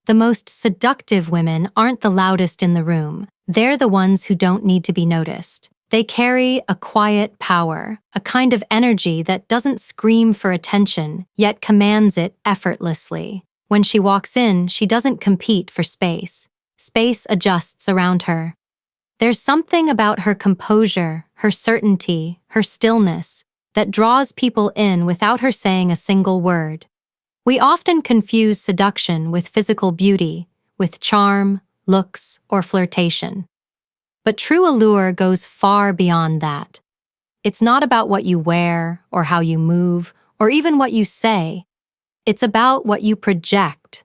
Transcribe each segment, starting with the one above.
The most seductive women aren't the loudest in the room. They're the ones who don't need to be noticed. They carry a quiet power, a kind of energy that doesn't scream for attention, yet commands it effortlessly. When she walks in, she doesn't compete for space. Space adjusts around her. There's something about her composure, her certainty, her stillness, that draws people in without her saying a single word. We often confuse seduction with physical beauty, with charm, looks, or flirtation. But true allure goes far beyond that. It's not about what you wear, or how you move, or even what you say. It's about what you project.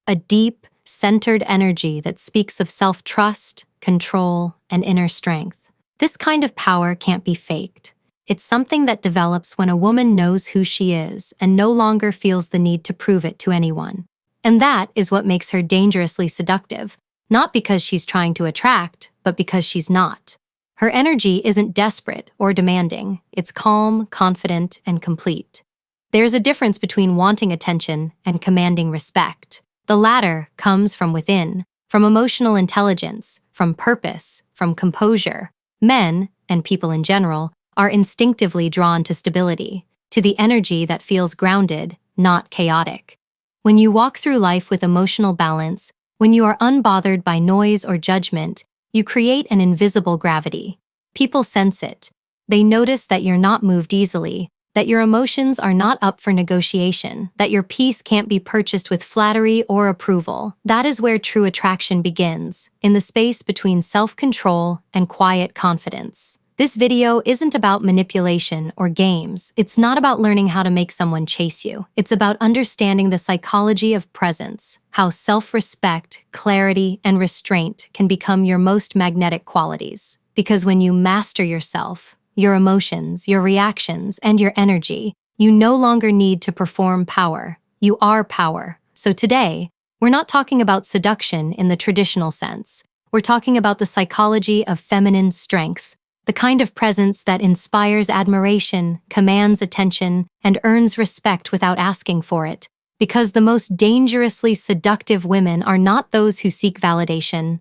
A deep, centered energy that speaks of self-trust, control, and inner strength. This kind of power can't be faked. It's something that develops when a woman knows who she is and no longer feels the need to prove it to anyone. And that is what makes her dangerously seductive, not because she's trying to attract, but because she's not. Her energy isn't desperate or demanding. It's calm, confident, and complete. There's a difference between wanting attention and commanding respect. The latter comes from within, from emotional intelligence, from purpose, from composure. Men, and people in general, are instinctively drawn to stability, to the energy that feels grounded, not chaotic. When you walk through life with emotional balance, when you are unbothered by noise or judgment, you create an invisible gravity. People sense it. They notice that you're not moved easily, that your emotions are not up for negotiation, that your peace can't be purchased with flattery or approval. That is where true attraction begins, in the space between self-control and quiet confidence. This video isn't about manipulation or games. It's not about learning how to make someone chase you. It's about understanding the psychology of presence, how self-respect, clarity, and restraint can become your most magnetic qualities. Because when you master yourself, your emotions, your reactions, and your energy, you no longer need to perform power. You are power. So today, we're not talking about seduction in the traditional sense. We're talking about the psychology of feminine strength, the kind of presence that inspires admiration, commands attention, and earns respect without asking for it. Because the most dangerously seductive women are not those who seek validation.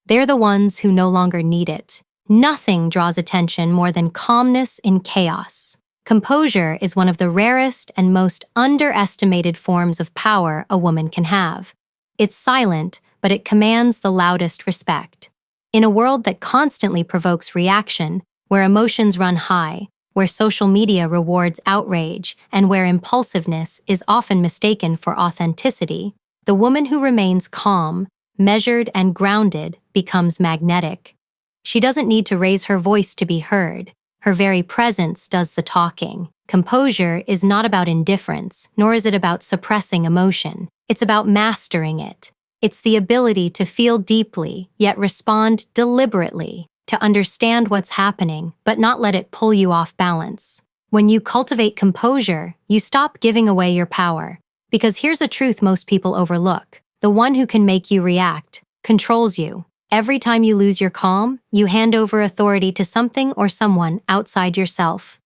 They're the ones who no longer need it. Nothing draws attention more than calmness in chaos. Composure is one of the rarest and most underestimated forms of power a woman can have. It's silent, but it commands the loudest respect. In a world that constantly provokes reaction, where emotions run high, where social media rewards outrage, and where impulsiveness is often mistaken for authenticity, the woman who remains calm, measured, and grounded becomes magnetic. She doesn't need to raise her voice to be heard. Her very presence does the talking. Composure is not about indifference, nor is it about suppressing emotion. It's about mastering it. It's the ability to feel deeply, yet respond deliberately, to understand what's happening, but not let it pull you off balance. When you cultivate composure, you stop giving away your power. Because here's a truth most people overlook. The one who can make you react controls you. Every time you lose your calm, you hand over authority to something or someone outside yourself.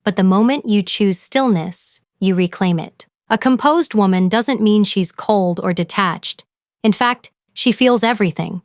But the moment you choose stillness, you reclaim it. A composed woman doesn't mean she's cold or detached. In fact, she feels everything.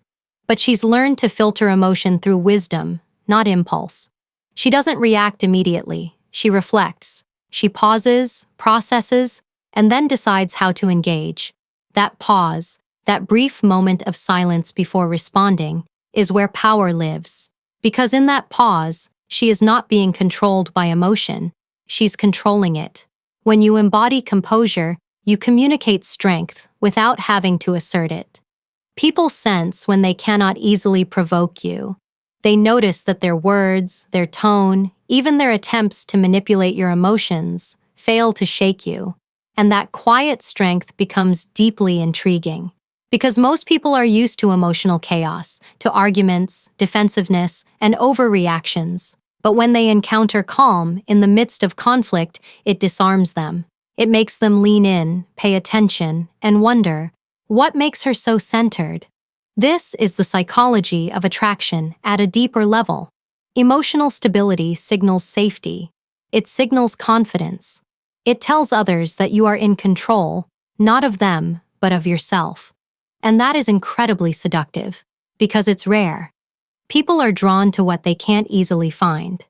But she's learned to filter emotion through wisdom, not impulse. She doesn't react immediately. She reflects. She pauses, processes, and then decides how to engage. That pause, that brief moment of silence before responding, is where power lives. Because in that pause, she is not being controlled by emotion. She's controlling it. When you embody composure, you communicate strength without having to assert it. People sense when they cannot easily provoke you. They notice that their words, their tone, even their attempts to manipulate your emotions fail to shake you. And that quiet strength becomes deeply intriguing. Because most people are used to emotional chaos, to arguments, defensiveness, and overreactions. But when they encounter calm in the midst of conflict, it disarms them. It makes them lean in, pay attention, and wonder, what makes her so centered? This is the psychology of attraction at a deeper level. Emotional stability signals safety. It signals confidence. It tells others that you are in control, not of them, but of yourself. And that is incredibly seductive, because it's rare. People are drawn to what they can't easily find.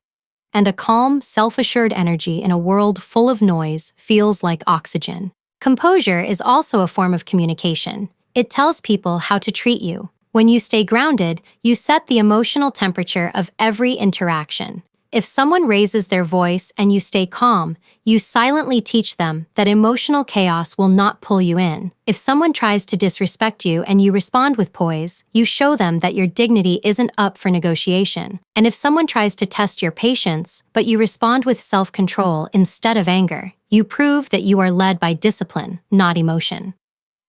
And a calm, self-assured energy in a world full of noise feels like oxygen. Composure is also a form of communication. It tells people how to treat you. When you stay grounded, you set the emotional temperature of every interaction. If someone raises their voice and you stay calm, you silently teach them that emotional chaos will not pull you in. If someone tries to disrespect you and you respond with poise, you show them that your dignity isn't up for negotiation. And if someone tries to test your patience, but you respond with self-control instead of anger, you prove that you are led by discipline, not emotion.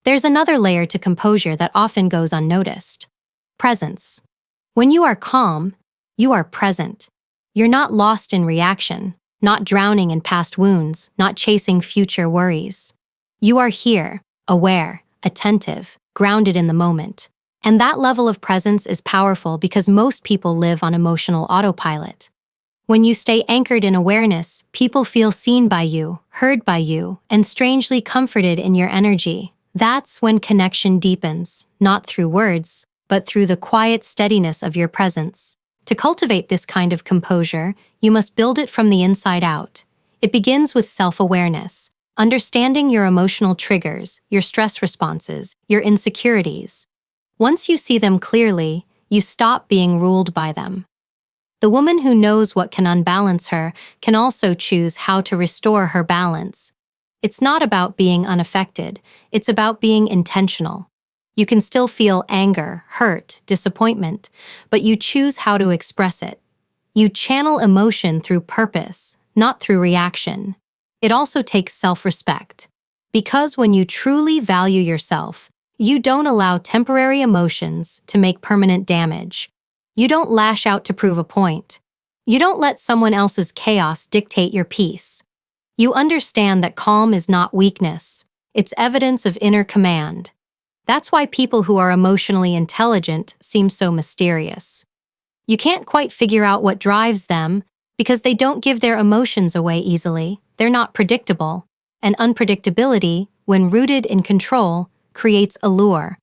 There's another layer to composure that often goes unnoticed. Presence. When you are calm, you are present. You're not lost in reaction, not drowning in past wounds, not chasing future worries. You are here, aware, attentive, grounded in the moment. And that level of presence is powerful because most people live on emotional autopilot. When you stay anchored in awareness, people feel seen by you, heard by you, and strangely comforted in your energy. That's when connection deepens, not through words, but through the quiet steadiness of your presence. To cultivate this kind of composure, you must build it from the inside out. It begins with self-awareness, understanding your emotional triggers, your stress responses, your insecurities. Once you see them clearly, you stop being ruled by them. The woman who knows what can unbalance her can also choose how to restore her balance. It's not about being unaffected, it's about being intentional. You can still feel anger, hurt, disappointment, but you choose how to express it. You channel emotion through purpose, not through reaction. It also takes self-respect, because when you truly value yourself, you don't allow temporary emotions to make permanent damage. You don't lash out to prove a point. You don't let someone else's chaos dictate your peace. You understand that calm is not weakness, it's evidence of inner command. That's why people who are emotionally intelligent seem so mysterious. You can't quite figure out what drives them because they don't give their emotions away easily. They're not predictable. And unpredictability, when rooted in control, creates allure.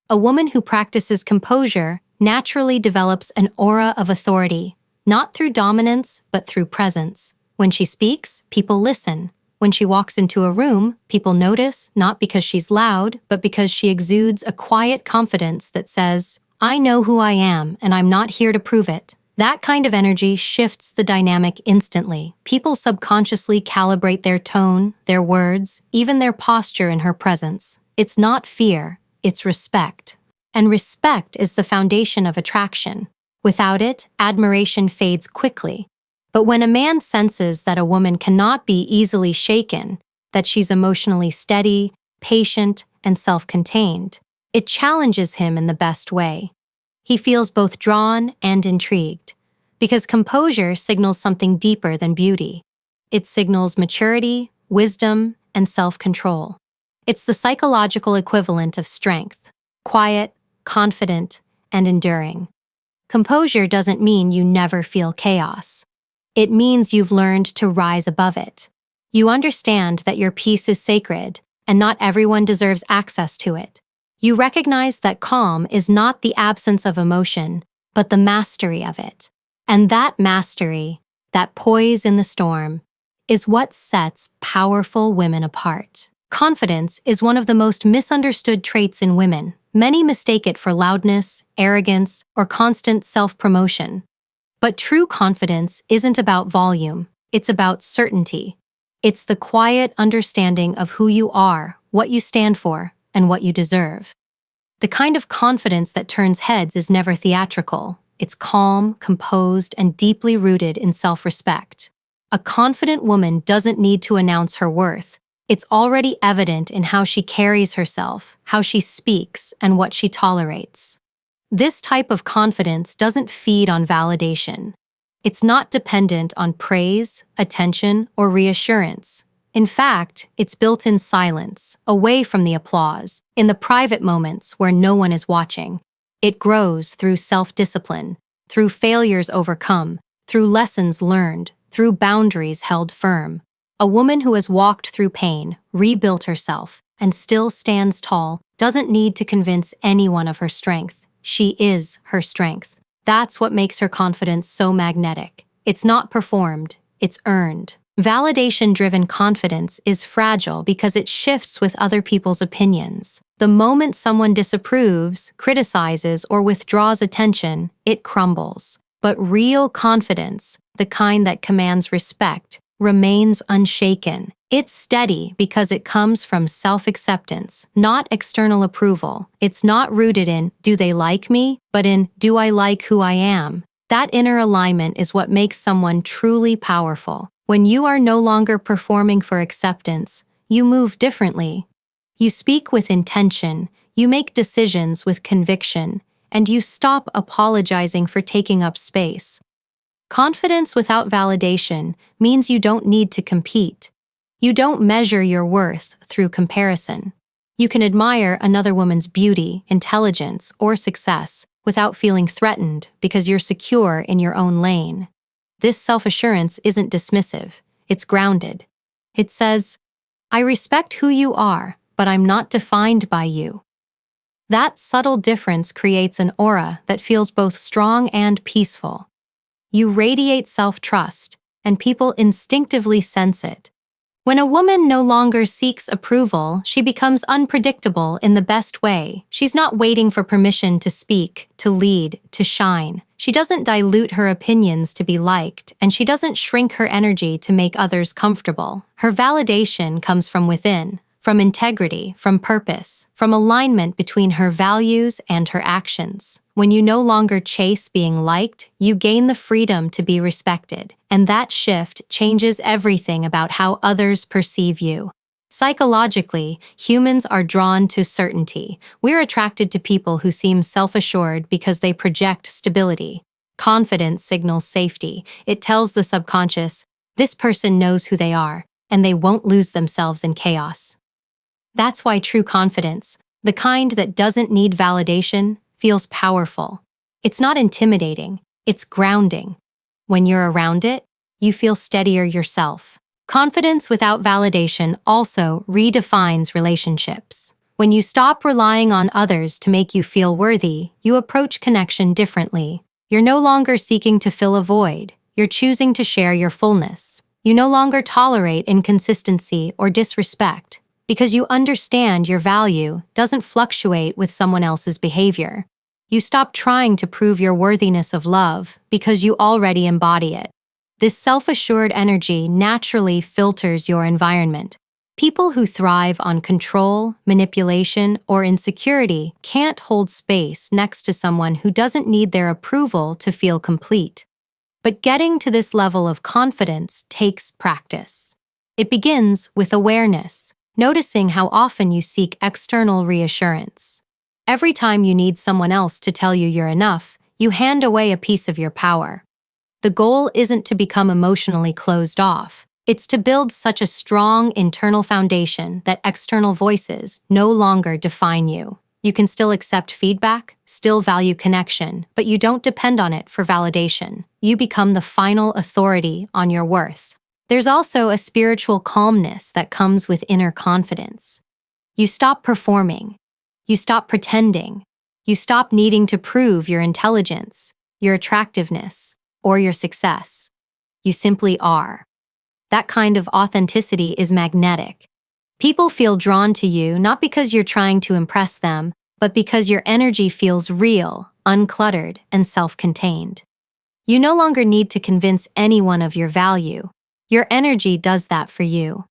A woman who practices composure naturally develops an aura of authority, not through dominance, but through presence. When she speaks, people listen. When she walks into a room, people notice, not because she's loud, but because she exudes a quiet confidence that says, "I know who I am, and I'm not here to prove it." That kind of energy shifts the dynamic instantly. People subconsciously calibrate their tone, their words, even their posture in her presence. It's not fear, it's respect. And respect is the foundation of attraction. Without it, admiration fades quickly. But when a man senses that a woman cannot be easily shaken, that she's emotionally steady, patient, and self-contained, it challenges him in the best way. He feels both drawn and intrigued, because composure signals something deeper than beauty. It signals maturity, wisdom, and self-control. It's the psychological equivalent of strength, quiet, confident, and enduring. Composure doesn't mean you never feel chaos. It means you've learned to rise above it. You understand that your peace is sacred, and not everyone deserves access to it. You recognize that calm is not the absence of emotion, but the mastery of it. And that mastery, that poise in the storm, is what sets powerful women apart. Confidence is one of the most misunderstood traits in women. Many mistake it for loudness, arrogance, or constant self-promotion. But true confidence isn't about volume, it's about certainty. It's the quiet understanding of who you are, what you stand for, and what you deserve. The kind of confidence that turns heads is never theatrical. It's calm, composed, and deeply rooted in self-respect. A confident woman doesn't need to announce her worth. It's already evident in how she carries herself, how she speaks, and what she tolerates. This type of confidence doesn't feed on validation. It's not dependent on praise, attention, or reassurance. In fact, it's built in silence, away from the applause, in the private moments where no one is watching. It grows through self-discipline, through failures overcome, through lessons learned, through boundaries held firm. A woman who has walked through pain, rebuilt herself, and still stands tall doesn't need to convince anyone of her strength. She is her strength. That's what makes her confidence so magnetic. It's not performed, it's earned. Validation-driven confidence is fragile because it shifts with other people's opinions. The moment someone disapproves, criticizes, or withdraws attention, it crumbles. But real confidence, the kind that commands respect, remains unshaken. It's steady because it comes from self-acceptance, not external approval. It's not rooted in, do they like me, but in, do I like who I am? That inner alignment is what makes someone truly powerful. When you are no longer performing for acceptance, you move differently. You speak with intention, you make decisions with conviction, and you stop apologizing for taking up space. Confidence without validation means you don't need to compete. You don't measure your worth through comparison. You can admire another woman's beauty, intelligence, or success without feeling threatened because you're secure in your own lane. This self-assurance isn't dismissive, it's grounded. It says, I respect who you are, but I'm not defined by you. That subtle difference creates an aura that feels both strong and peaceful. You radiate self-trust, and people instinctively sense it. When a woman no longer seeks approval, she becomes unpredictable in the best way. She's not waiting for permission to speak, to lead, to shine. She doesn't dilute her opinions to be liked, and she doesn't shrink her energy to make others comfortable. Her validation comes from within, from integrity, from purpose, from alignment between her values and her actions. When you no longer chase being liked, you gain the freedom to be respected, and that shift changes everything about how others perceive you. Psychologically, humans are drawn to certainty. We're attracted to people who seem self-assured because they project stability. Confidence signals safety. It tells the subconscious, this person knows who they are, and they won't lose themselves in chaos. That's why true confidence, the kind that doesn't need validation, feels powerful. It's not intimidating, it's grounding. When you're around it, you feel steadier yourself. Confidence without validation also redefines relationships. When you stop relying on others to make you feel worthy, you approach connection differently. You're no longer seeking to fill a void, you're choosing to share your fullness. You no longer tolerate inconsistency or disrespect, because you understand your value doesn't fluctuate with someone else's behavior. You stop trying to prove your worthiness of love because you already embody it. This self-assured energy naturally filters your environment. People who thrive on control, manipulation, or insecurity can't hold space next to someone who doesn't need their approval to feel complete. But getting to this level of confidence takes practice. It begins with awareness, noticing how often you seek external reassurance. Every time you need someone else to tell you you're enough, you hand away a piece of your power. The goal isn't to become emotionally closed off. It's to build such a strong internal foundation that external voices no longer define you. You can still accept feedback, still value connection, but you don't depend on it for validation. You become the final authority on your worth. There's also a spiritual calmness that comes with inner confidence. You stop performing. You stop pretending. You stop needing to prove your intelligence, your attractiveness, or your success. You simply are. That kind of authenticity is magnetic. People feel drawn to you not because you're trying to impress them, but because your energy feels real, uncluttered, and self-contained. You no longer need to convince anyone of your value. Your energy does that for you.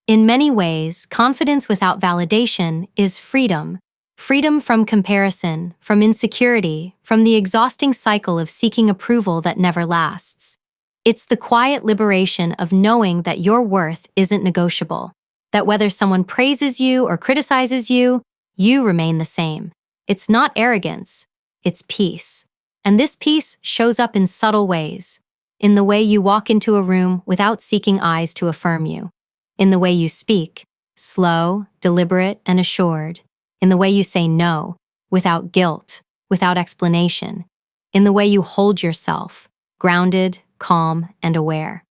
In many ways, confidence without validation is freedom. Freedom from comparison, from insecurity, from the exhausting cycle of seeking approval that never lasts. It's the quiet liberation of knowing that your worth isn't negotiable, that whether someone praises you or criticizes you, you remain the same. It's not arrogance, it's peace. And this peace shows up in subtle ways, in the way you walk into a room without seeking eyes to affirm you, in the way you speak, slow, deliberate, and assured, in the way you say no, without guilt, without explanation, in the way you hold yourself, grounded, calm, and aware.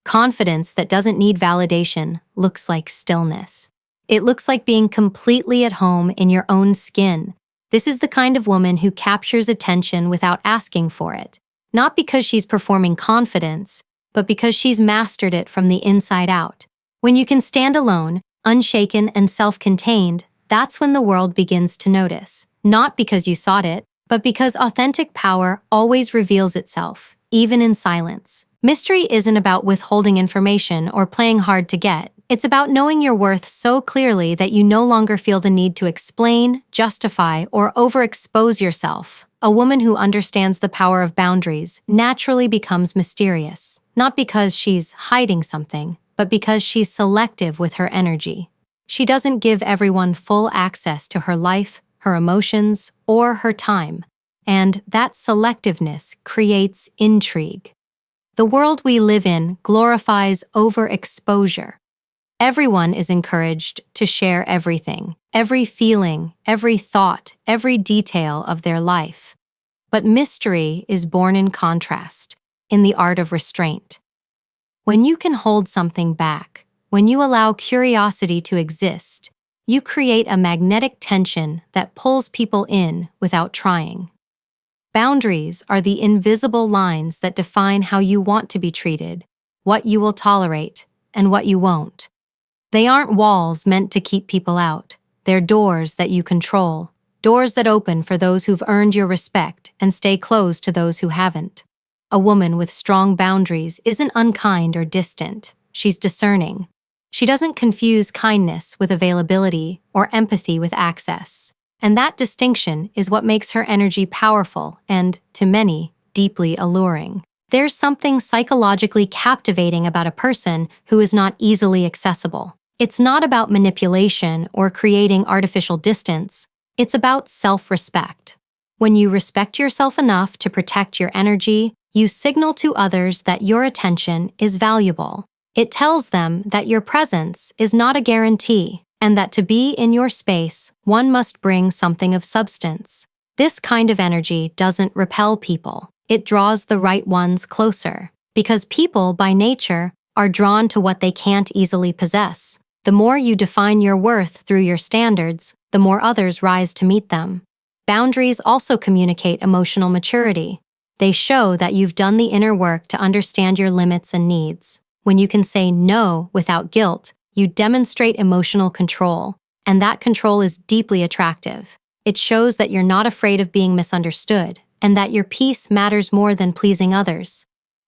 Confidence that doesn't need validation looks like stillness. It looks like being completely at home in your own skin. This is the kind of woman who captures attention without asking for it, not because she's performing confidence, but because she's mastered it from the inside out. When you can stand alone, unshaken and self-contained, that's when the world begins to notice. Not because you sought it, but because authentic power always reveals itself, even in silence. Mystery isn't about withholding information or playing hard to get. It's about knowing your worth so clearly that you no longer feel the need to explain, justify, or overexpose yourself. A woman who understands the power of boundaries naturally becomes mysterious, not because she's hiding something, but because she's selective with her energy. She doesn't give everyone full access to her life, her emotions, or her time, and that selectiveness creates intrigue. The world we live in glorifies overexposure. Everyone is encouraged to share everything, every feeling, every thought, every detail of their life. But mystery is born in contrast, in the art of restraint. When you can hold something back, when you allow curiosity to exist, you create a magnetic tension that pulls people in without trying. Boundaries are the invisible lines that define how you want to be treated, what you will tolerate, and what you won't. They aren't walls meant to keep people out. They're doors that you control, doors that open for those who've earned your respect and stay closed to those who haven't. A woman with strong boundaries isn't unkind or distant. She's discerning. She doesn't confuse kindness with availability or empathy with access. And that distinction is what makes her energy powerful and, to many, deeply alluring. There's something psychologically captivating about a person who is not easily accessible. It's not about manipulation or creating artificial distance. It's about self-respect. When you respect yourself enough to protect your energy, you signal to others that your attention is valuable. It tells them that your presence is not a guarantee, and that to be in your space, one must bring something of substance. This kind of energy doesn't repel people. It draws the right ones closer, because people, by nature, are drawn to what they can't easily possess. The more you define your worth through your standards, the more others rise to meet them. Boundaries also communicate emotional maturity. They show that you've done the inner work to understand your limits and needs. When you can say no without guilt, you demonstrate emotional control, and that control is deeply attractive. It shows that you're not afraid of being misunderstood, and that your peace matters more than pleasing others.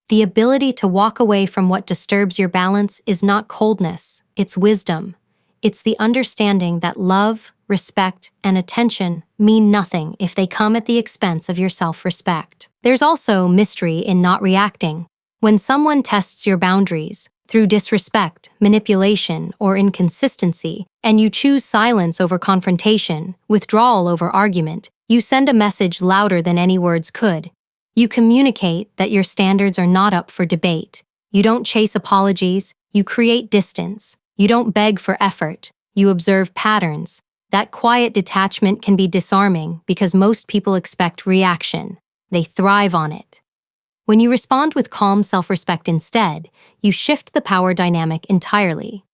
The ability to walk away from what disturbs your balance is not coldness, it's wisdom. It's the understanding that love, respect, and attention mean nothing if they come at the expense of your self-respect. There's also mystery in not reacting. When someone tests your boundaries, through disrespect, manipulation, or inconsistency, and you choose silence over confrontation, withdrawal over argument, you send a message louder than any words could. You communicate that your standards are not up for debate. You don't chase apologies, you create distance. You don't beg for effort, you observe patterns. That quiet detachment can be disarming because most people expect reaction. They thrive on it. When you respond with calm self-respect instead, you shift the power dynamic entirely.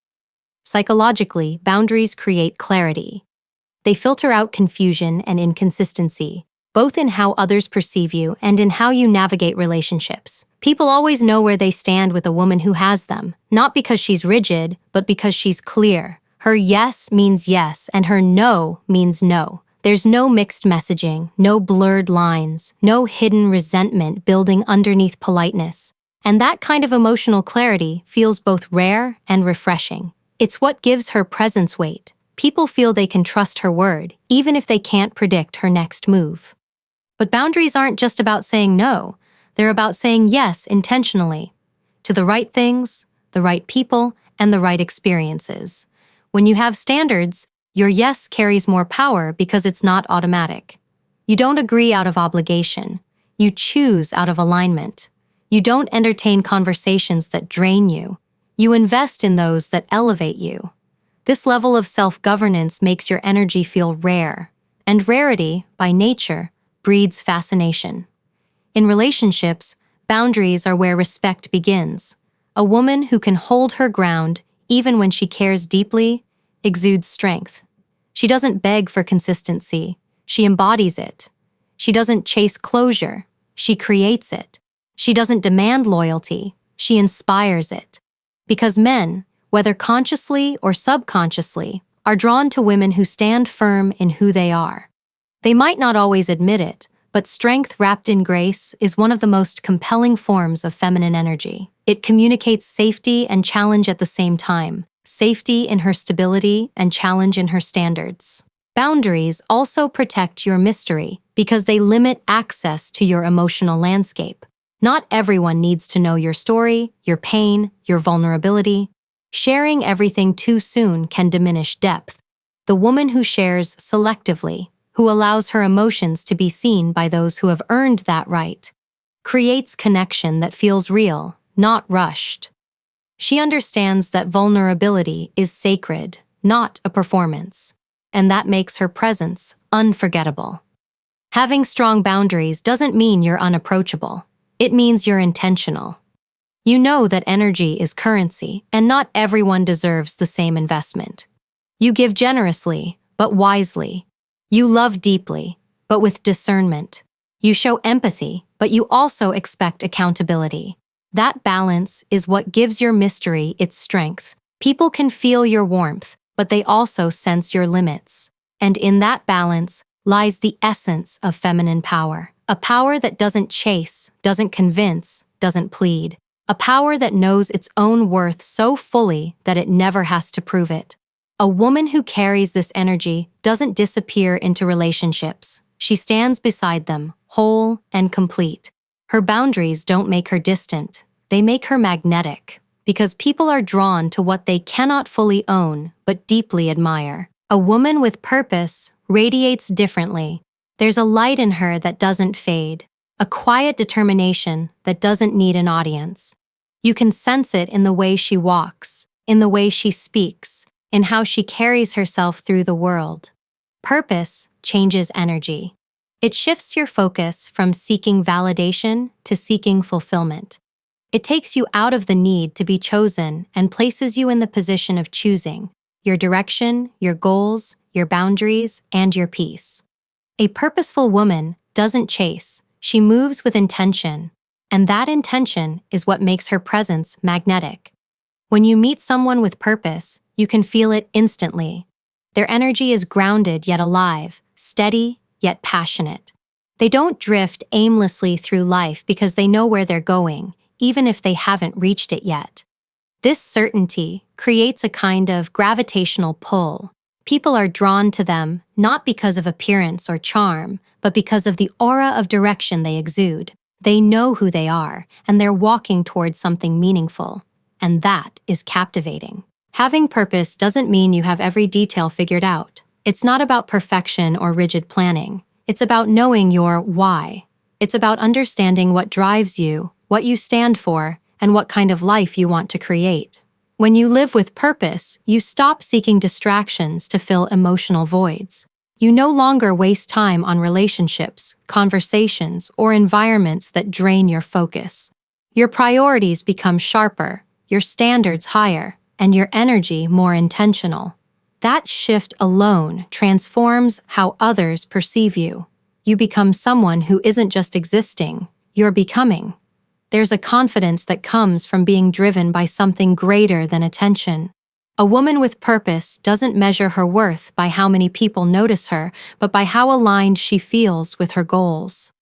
Psychologically, boundaries create clarity. They filter out confusion and inconsistency, both in how others perceive you and in how you navigate relationships. People always know where they stand with a woman who has them, not because she's rigid, but because she's clear. Her yes means yes, and her no means no. There's no mixed messaging, no blurred lines, no hidden resentment building underneath politeness. And that kind of emotional clarity feels both rare and refreshing. It's what gives her presence weight. People feel they can trust her word, even if they can't predict her next move. But boundaries aren't just about saying no. They're about saying yes intentionally, to the right things, the right people, and the right experiences. When you have standards, your yes carries more power because it's not automatic. You don't agree out of obligation. You choose out of alignment. You don't entertain conversations that drain you. You invest in those that elevate you. This level of self-governance makes your energy feel rare, and rarity, by nature, breeds fascination. In relationships, boundaries are where respect begins. A woman who can hold her ground, even when she cares deeply, exudes strength. She doesn't beg for consistency, she embodies it. She doesn't chase closure, she creates it. She doesn't demand loyalty, she inspires it. Because men, whether consciously or subconsciously, are drawn to women who stand firm in who they are. They might not always admit it, but strength wrapped in grace is one of the most compelling forms of feminine energy. It communicates safety and challenge at the same time, safety in her stability and challenge in her standards. Boundaries also protect your mystery because they limit access to your emotional landscape. Not everyone needs to know your story, your pain, your vulnerability. Sharing everything too soon can diminish depth. The woman who shares selectively, who allows her emotions to be seen by those who have earned that right, creates connection that feels real, not rushed. She understands that vulnerability is sacred, not a performance, and that makes her presence unforgettable. Having strong boundaries doesn't mean you're unapproachable. It means you're intentional. You know that energy is currency, and not everyone deserves the same investment. You give generously, but wisely. You love deeply, but with discernment. You show empathy, but you also expect accountability. That balance is what gives your mystery its strength. People can feel your warmth, but they also sense your limits. And in that balance lies the essence of feminine power. A power that doesn't chase, doesn't convince, doesn't plead. A power that knows its own worth so fully that it never has to prove it. A woman who carries this energy doesn't disappear into relationships. She stands beside them, whole and complete. Her boundaries don't make her distant. They make her magnetic, because people are drawn to what they cannot fully own but deeply admire. A woman with purpose radiates differently. There's a light in her that doesn't fade, a quiet determination that doesn't need an audience. You can sense it in the way she walks, in the way she speaks, in how she carries herself through the world. Purpose changes energy. It shifts your focus from seeking validation to seeking fulfillment. It takes you out of the need to be chosen and places you in the position of choosing your direction, your goals, your boundaries, and your peace. A purposeful woman doesn't chase, she moves with intention, and that intention is what makes her presence magnetic. When you meet someone with purpose, you can feel it instantly. Their energy is grounded yet alive, steady yet passionate. They don't drift aimlessly through life because they know where they're going, even if they haven't reached it yet. This certainty creates a kind of gravitational pull. People are drawn to them not because of appearance or charm, but because of the aura of direction they exude. They know who they are, and they're walking towards something meaningful. And that is captivating. Having purpose doesn't mean you have every detail figured out. It's not about perfection or rigid planning. It's about knowing your why. It's about understanding what drives you, what you stand for, and what kind of life you want to create. When you live with purpose, you stop seeking distractions to fill emotional voids. You no longer waste time on relationships, conversations, or environments that drain your focus. Your priorities become sharper, your standards higher, and your energy more intentional. That shift alone transforms how others perceive you. You become someone who isn't just existing, you're becoming. There's a confidence that comes from being driven by something greater than attention. A woman with purpose doesn't measure her worth by how many people notice her, but by how aligned she feels with her goals.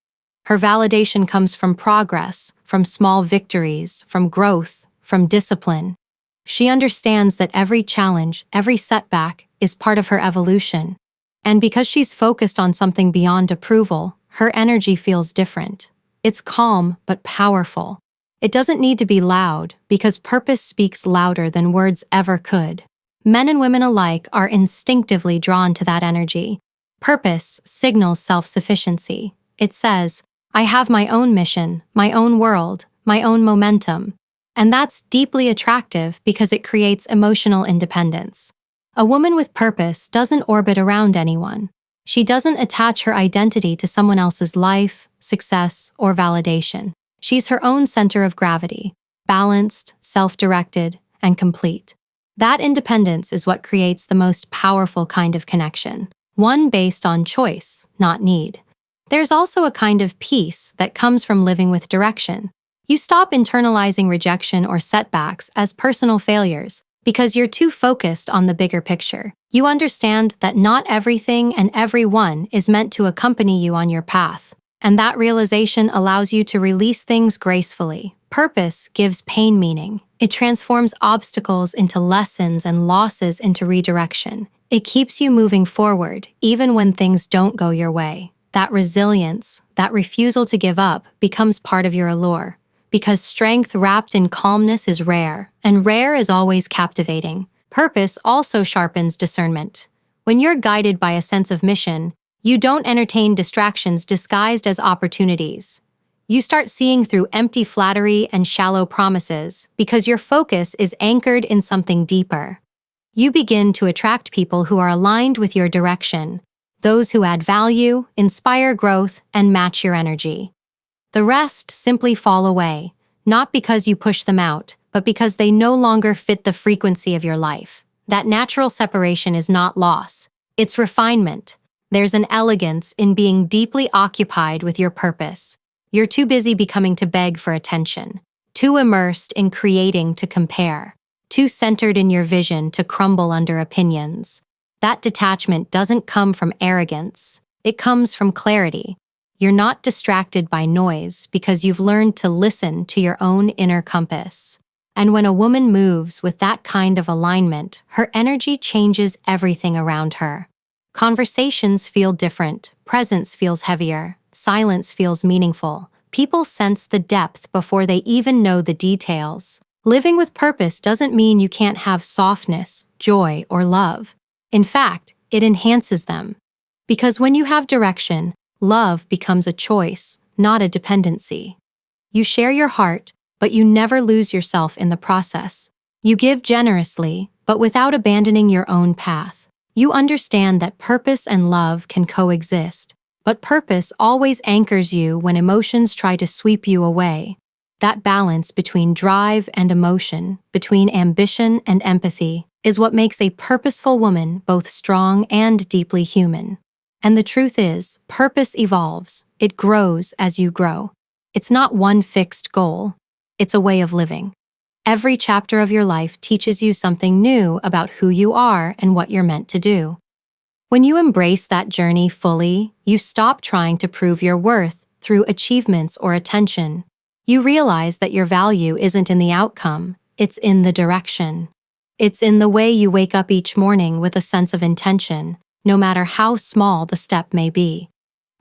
Her validation comes from progress, from small victories, from growth, from discipline. She understands that every challenge, every setback, is part of her evolution. And because she's focused on something beyond approval, her energy feels different. It's calm but powerful. It doesn't need to be loud because purpose speaks louder than words ever could. Men and women alike are instinctively drawn to that energy. Purpose signals self-sufficiency. It says, I have my own mission, my own world, my own momentum. And that's deeply attractive because it creates emotional independence. A woman with purpose doesn't orbit around anyone. She doesn't attach her identity to someone else's life, success, or validation. She's her own center of gravity, balanced, self-directed, and complete. That independence is what creates the most powerful kind of connection, one based on choice, not need. There's also a kind of peace that comes from living with direction. You stop internalizing rejection or setbacks as personal failures because you're too focused on the bigger picture. You understand that not everything and everyone is meant to accompany you on your path, and that realization allows you to release things gracefully. Purpose gives pain meaning. It transforms obstacles into lessons and losses into redirection. It keeps you moving forward, even when things don't go your way. That resilience, that refusal to give up, becomes part of your allure. Because strength wrapped in calmness is rare, and rare is always captivating. Purpose also sharpens discernment. When you're guided by a sense of mission, you don't entertain distractions disguised as opportunities. You start seeing through empty flattery and shallow promises because your focus is anchored in something deeper. You begin to attract people who are aligned with your direction, those who add value, inspire growth, and match your energy. The rest simply fall away, not because you push them out, but because they no longer fit the frequency of your life. That natural separation is not loss, it's refinement. There's an elegance in being deeply occupied with your purpose. You're too busy becoming to beg for attention, too immersed in creating to compare, too centered in your vision to crumble under opinions. That detachment doesn't come from arrogance, it comes from clarity. You're not distracted by noise because you've learned to listen to your own inner compass. And when a woman moves with that kind of alignment, her energy changes everything around her. Conversations feel different, presence feels heavier, silence feels meaningful. People sense the depth before they even know the details. Living with purpose doesn't mean you can't have softness, joy, or love. In fact, it enhances them. Because when you have direction, love becomes a choice, not a dependency. You share your heart, but you never lose yourself in the process. You give generously, but without abandoning your own path. You understand that purpose and love can coexist, but purpose always anchors you when emotions try to sweep you away. That balance between drive and emotion, between ambition and empathy, is what makes a purposeful woman both strong and deeply human. And the truth is, purpose evolves. It grows as you grow. It's not one fixed goal. It's a way of living. Every chapter of your life teaches you something new about who you are and what you're meant to do. When you embrace that journey fully, you stop trying to prove your worth through achievements or attention. You realize that your value isn't in the outcome, it's in the direction. It's in the way you wake up each morning with a sense of intention, no matter how small the step may be.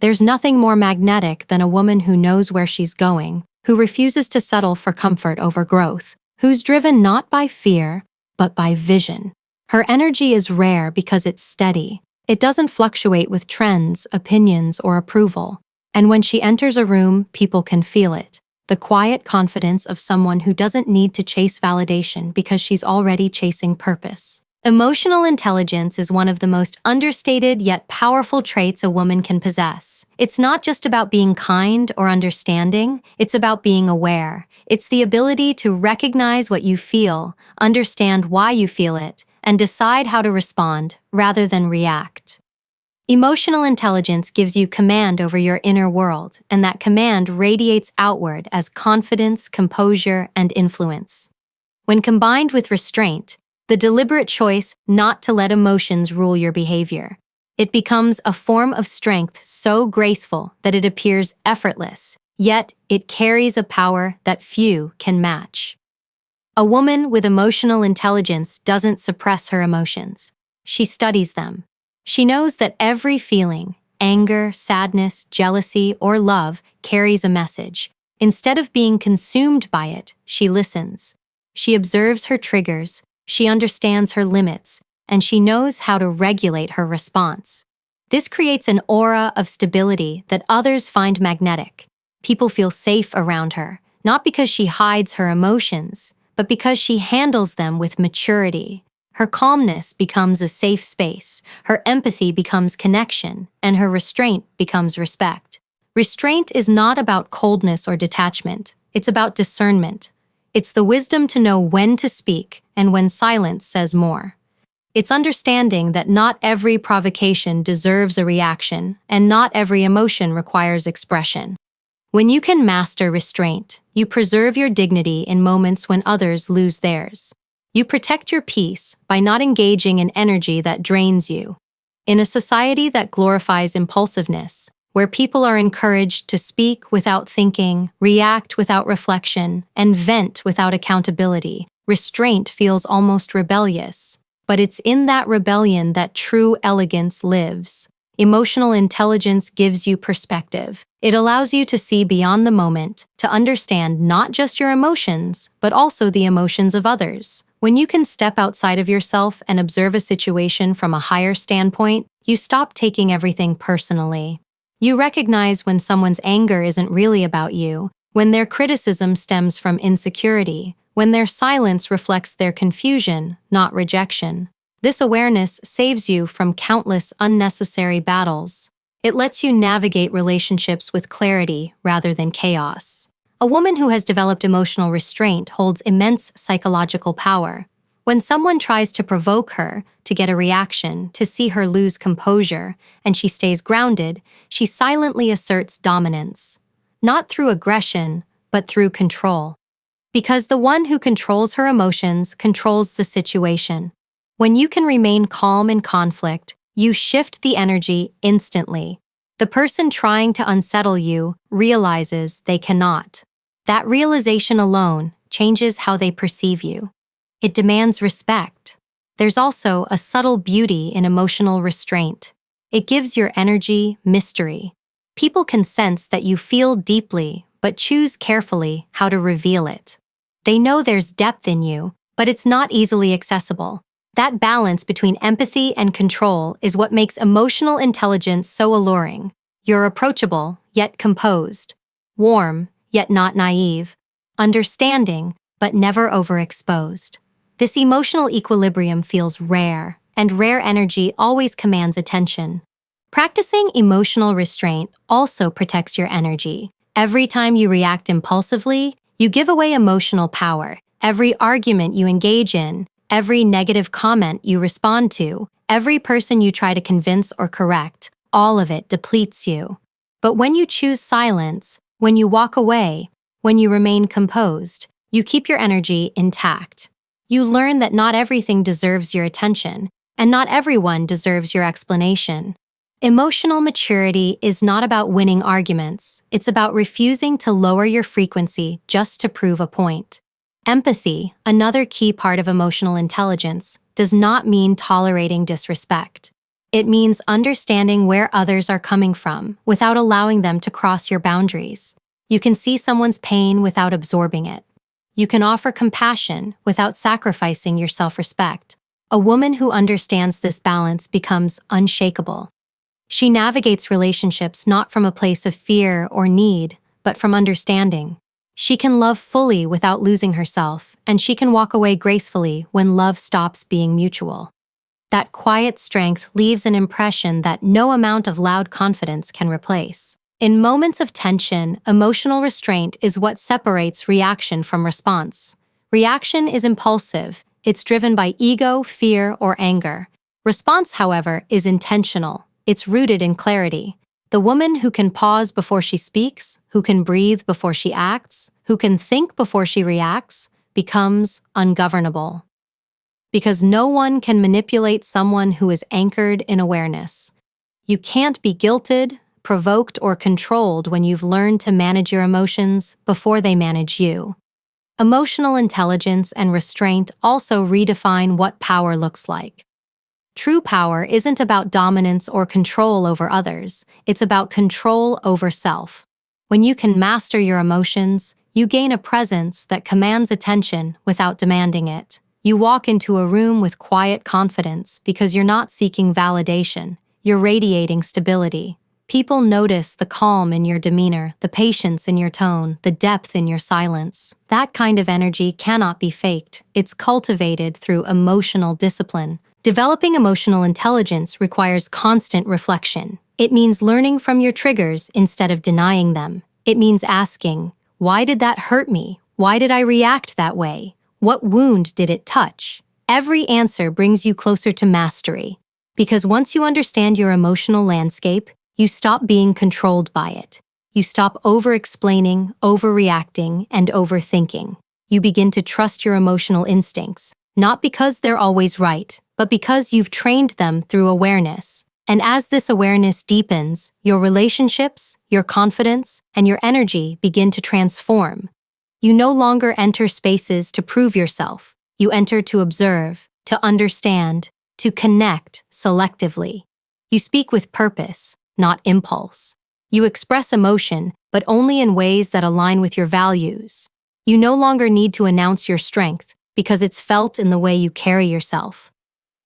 There's nothing more magnetic than a woman who knows where she's going, who refuses to settle for comfort over growth, who's driven not by fear, but by vision. Her energy is rare because it's steady. It doesn't fluctuate with trends, opinions, or approval. And when she enters a room, people can feel it. The quiet confidence of someone who doesn't need to chase validation because she's already chasing purpose. Emotional intelligence is one of the most understated yet powerful traits a woman can possess. It's not just about being kind or understanding, it's about being aware. It's the ability to recognize what you feel, understand why you feel it, and decide how to respond rather than react. Emotional intelligence gives you command over your inner world, and that command radiates outward as confidence, composure, and influence. When combined with restraint, the deliberate choice not to let emotions rule your behavior, it becomes a form of strength so graceful that it appears effortless, yet it carries a power that few can match. A woman with emotional intelligence doesn't suppress her emotions. She studies them. She knows that every feeling, anger, sadness, jealousy, or love, carries a message. Instead of being consumed by it, she listens. She observes her triggers, she understands her limits, and she knows how to regulate her response. This creates an aura of stability that others find magnetic. People feel safe around her, not because she hides her emotions, but because she handles them with maturity. Her calmness becomes a safe space, her empathy becomes connection, and her restraint becomes respect. Restraint is not about coldness or detachment, it's about discernment. It's the wisdom to know when to speak and when silence says more. It's understanding that not every provocation deserves a reaction, and not every emotion requires expression. When you can master restraint, you preserve your dignity in moments when others lose theirs. You protect your peace by not engaging in energy that drains you. In a society that glorifies impulsiveness, where people are encouraged to speak without thinking, react without reflection, and vent without accountability, restraint feels almost rebellious. But it's in that rebellion that true elegance lives. Emotional intelligence gives you perspective. It allows you to see beyond the moment, to understand not just your emotions, but also the emotions of others. When you can step outside of yourself and observe a situation from a higher standpoint, you stop taking everything personally. You recognize when someone's anger isn't really about you, when their criticism stems from insecurity, when their silence reflects their confusion, not rejection. This awareness saves you from countless unnecessary battles. It lets you navigate relationships with clarity rather than chaos. A woman who has developed emotional restraint holds immense psychological power. When someone tries to provoke her, to get a reaction, to see her lose composure, and she stays grounded, she silently asserts dominance. Not through aggression, but through control. Because the one who controls her emotions controls the situation. When you can remain calm in conflict, you shift the energy instantly. The person trying to unsettle you realizes they cannot. That realization alone changes how they perceive you. It demands respect. There's also a subtle beauty in emotional restraint. It gives your energy mystery. People can sense that you feel deeply, but choose carefully how to reveal it. They know there's depth in you, but it's not easily accessible. That balance between empathy and control is what makes emotional intelligence so alluring. You're approachable, yet composed. Warm, yet not naive. Understanding, but never overexposed. This emotional equilibrium feels rare, and rare energy always commands attention. Practicing emotional restraint also protects your energy. Every time you react impulsively, you give away emotional power. Every argument you engage in, every negative comment you respond to, every person you try to convince or correct, all of it depletes you. But when you choose silence, when you walk away, when you remain composed, you keep your energy intact. You learn that not everything deserves your attention, and not everyone deserves your explanation. Emotional maturity is not about winning arguments. It's about refusing to lower your frequency just to prove a point. Empathy, another key part of emotional intelligence, does not mean tolerating disrespect. It means understanding where others are coming from without allowing them to cross your boundaries. You can see someone's pain without absorbing it. You can offer compassion without sacrificing your self-respect. A woman who understands this balance becomes unshakable. She navigates relationships not from a place of fear or need, but from understanding. She can love fully without losing herself, and she can walk away gracefully when love stops being mutual. That quiet strength leaves an impression that no amount of loud confidence can replace. In moments of tension, emotional restraint is what separates reaction from response. Reaction is impulsive. It's driven by ego, fear, or anger. Response, however, is intentional. It's rooted in clarity. The woman who can pause before she speaks, who can breathe before she acts, who can think before she reacts, becomes ungovernable. Because no one can manipulate someone who is anchored in awareness. You can't be guilted, provoked, or controlled when you've learned to manage your emotions before they manage you. Emotional intelligence and restraint also redefine what power looks like. True power isn't about dominance or control over others, it's about control over self. When you can master your emotions, you gain a presence that commands attention without demanding it. You walk into a room with quiet confidence because you're not seeking validation, you're radiating stability. People notice the calm in your demeanor, the patience in your tone, the depth in your silence. That kind of energy cannot be faked. It's cultivated through emotional discipline. Developing emotional intelligence requires constant reflection. It means learning from your triggers instead of denying them. It means asking, why did that hurt me? Why did I react that way? What wound did it touch? Every answer brings you closer to mastery. Because once you understand your emotional landscape, you stop being controlled by it. You stop over-explaining, overreacting, and overthinking. You begin to trust your emotional instincts, not because they're always right, but because you've trained them through awareness. And as this awareness deepens, your relationships, your confidence, and your energy begin to transform. You no longer enter spaces to prove yourself. You enter to observe, to understand, to connect selectively. You speak with purpose, not impulse. You express emotion, but only in ways that align with your values. You no longer need to announce your strength because it's felt in the way you carry yourself.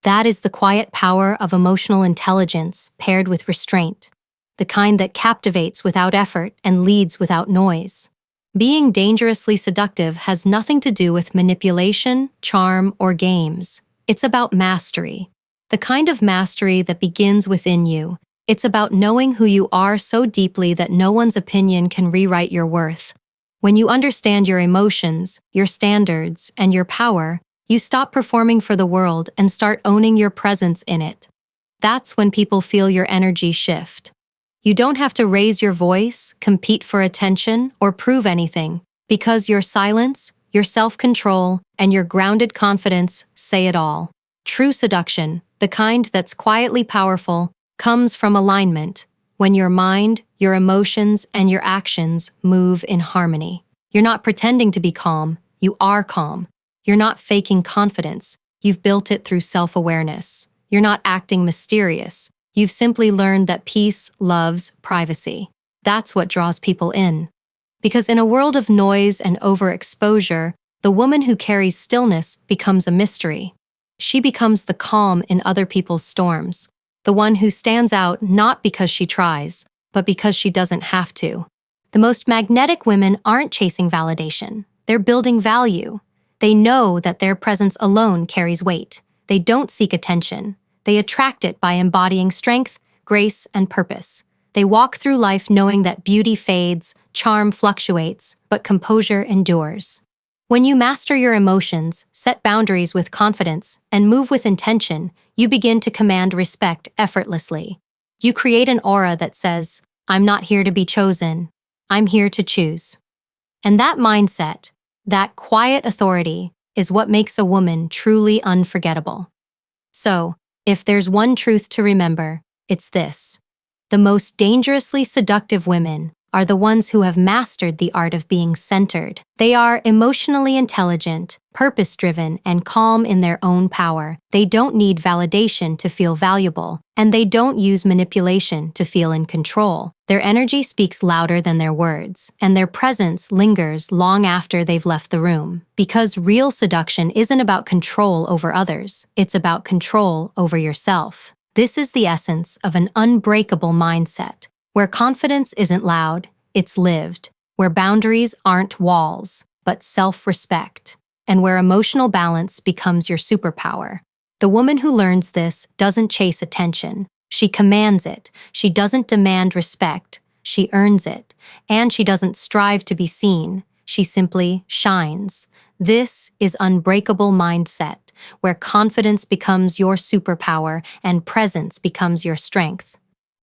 That is the quiet power of emotional intelligence paired with restraint, the kind that captivates without effort and leads without noise. Being dangerously seductive has nothing to do with manipulation, charm, or games. It's about mastery. The kind of mastery that begins within you. It's about knowing who you are so deeply that no one's opinion can rewrite your worth. When you understand your emotions, your standards, and your power, you stop performing for the world and start owning your presence in it. That's when people feel your energy shift. You don't have to raise your voice, compete for attention, or prove anything, because your silence, your self-control, and your grounded confidence say it all. True seduction, the kind that's quietly powerful, comes from alignment, when your mind, your emotions, and your actions move in harmony. You're not pretending to be calm, you are calm. You're not faking confidence, you've built it through self-awareness. You're not acting mysterious, you've simply learned that peace loves privacy. That's what draws people in. Because in a world of noise and overexposure, the woman who carries stillness becomes a mystery. She becomes the calm in other people's storms, the one who stands out not because she tries, but because she doesn't have to. The most magnetic women aren't chasing validation, they're building value. They know that their presence alone carries weight. They don't seek attention. They attract it by embodying strength, grace, and purpose. They walk through life knowing that beauty fades, charm fluctuates, but composure endures. When you master your emotions, set boundaries with confidence, and move with intention, you begin to command respect effortlessly. You create an aura that says, "I'm not here to be chosen. I'm here to choose." And that mindset, that quiet authority, is what makes a woman truly unforgettable. So, if there's one truth to remember, it's this. The most dangerously seductive women are the ones who have mastered the art of being centered. They are emotionally intelligent, purpose-driven, and calm in their own power. They don't need validation to feel valuable, and they don't use manipulation to feel in control. Their energy speaks louder than their words, and their presence lingers long after they've left the room. Because real seduction isn't about control over others, it's about control over yourself. This is the essence of an unbreakable mindset, where confidence isn't loud, it's lived, where boundaries aren't walls, but self-respect, and where emotional balance becomes your superpower. The woman who learns this doesn't chase attention. She commands it. She doesn't demand respect. She earns it. And she doesn't strive to be seen. She simply shines. This is Unbreakable Mindset, where confidence becomes your superpower and presence becomes your strength.